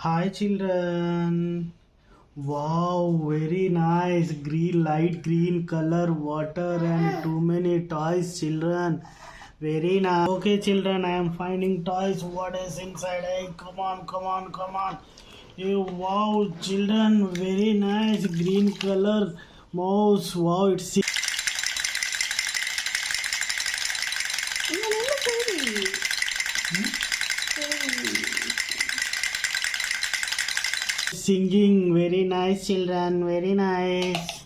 Hi children. Wow, very nice. Green, light green color, water and too many toys, children. Very nice. Okay, children, I am finding toys. What is inside? Hey, come on, come on, come on. Hey, wow, children, very nice. Green color mouse. Wow, it's singing. Very nice, children. Very nice.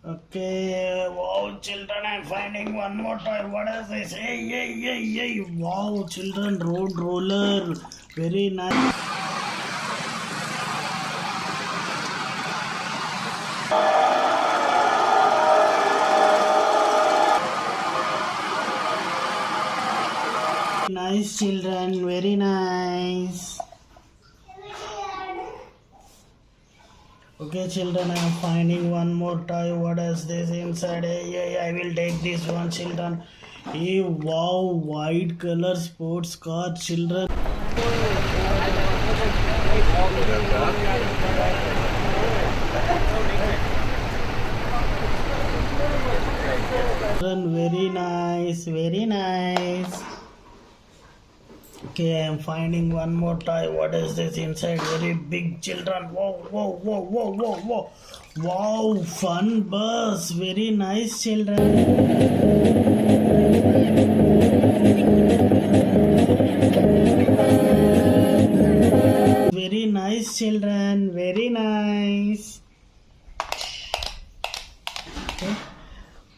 Okay, wow, children, I'm finding one more toy. What is this? Hey, hey, hey, hey. Wow, children, road roller. Very nice. Nice, children, very nice. Okay, children, I am finding one more toy. What is this inside? Hey, I will take this one, children. Hey, wow, white color sports car, children. Children, very nice, very nice. Okay, I am finding one more toy. What is this inside? Very big, children. Whoa, whoa, whoa, whoa, whoa, whoa. Wow, fun bus. Very nice, children. Very nice, children. Very nice.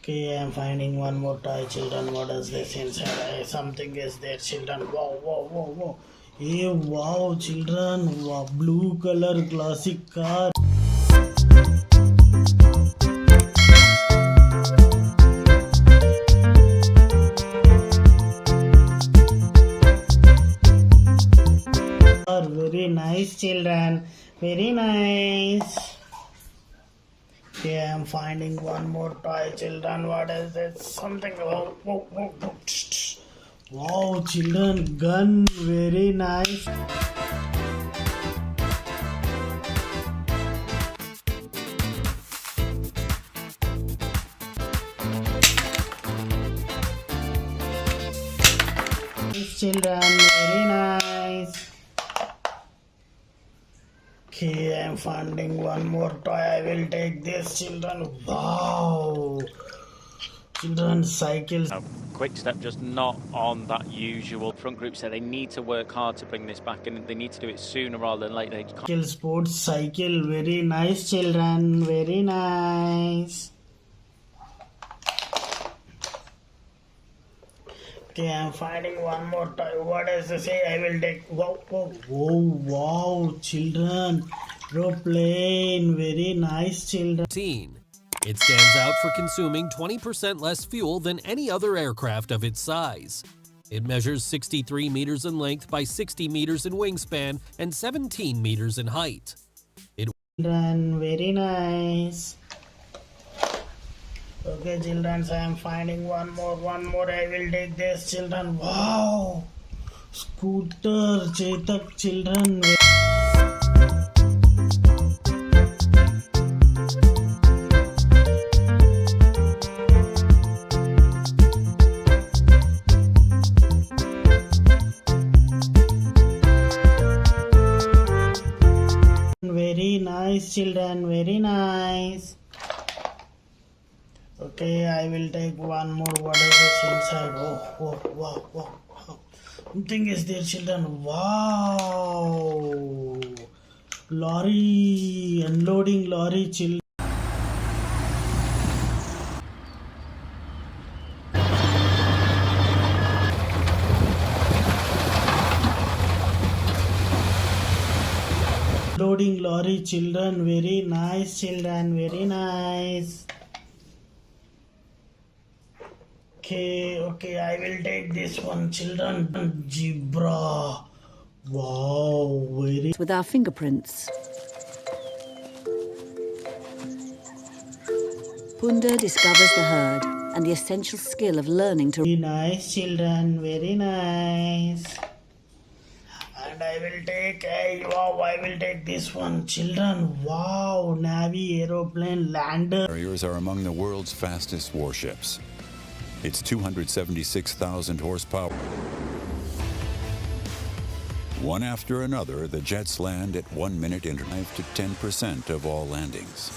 Okay, I am finding one more toy, children. What is this inside? Something is there, children. Wow, whoa, whoa, whoa. Hey, wow, children. Wow, blue color classic car. Very nice, children. Very nice. Okay, I am finding one more toy, children. What is this? Something. Whoa, whoa, whoa, whoa. Wow, children, gun. Very nice. Children, very nice. Okay, I am finding one more toy. I will take this, children. Wow. Children, cycles. Quick step, just not on that usual. Front group said they need to work hard to bring this back and they need to do it sooner rather than later. Cycle, sports cycle. Very nice, children. Very nice. Okay, I'm finding one more toy. What is this? Hey, I will take. Whoa, whoa, whoa, wow, children. Aeroplane. Very nice, children. It stands out for consuming 20% less fuel than any other aircraft of its size. It measures 63 meters in length by 60 meters in wingspan and 17 meters in height. Children, very nice. Okay, children, so I am finding one more. I will take this, children. Wow, scooter, Chetak, children. Very nice, children. Very nice. Okay, I will take one more. What is this inside? Oh, wow, wow, wow. Something is there, children. Wow. Lorry, unloading lorry, children. Loading lorry, children. Very nice, children. Very nice. Okay, I will take this one, children. Zebra. Wow, very. With our fingerprints. Punda discovers the herd and the essential skill of learning to... Very nice, children, very nice. And I will take. Wow, I will take this one, children. Wow, Navi Aeroplan lander. Carriers are among the world's fastest warships. It's 276,000 horsepower. One after another, the jets land at 1 minute interval to 10% of all landings.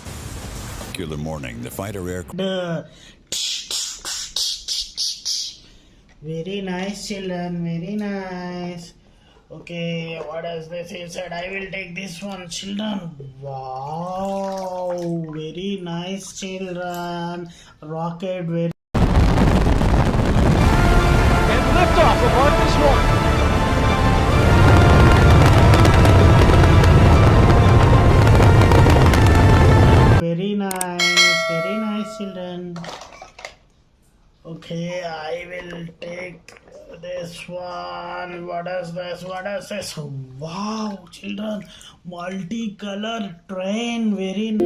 Killer morning, the fighter aircraft. Very nice, children. Very nice. Okay, what is this? He said, I will take this one, children. Wow, very nice, children. Rocket, very. And liftoff of Artemis 1. Very nice, children. Okay, I will take this one. What is this? What is this? Wow, children, multicolor train. Very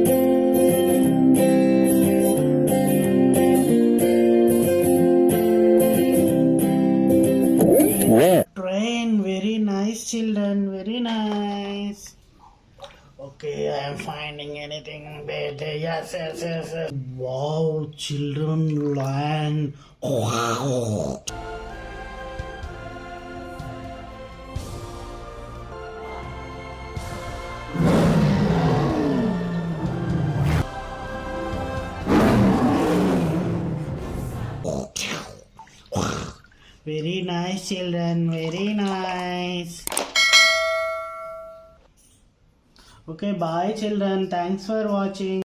train. Very nice, children. Very nice. Okay, I am finding anything better. Yes. Wow, children land. Wow. Very nice, children. Very nice. Okay, bye, children. Thanks for watching.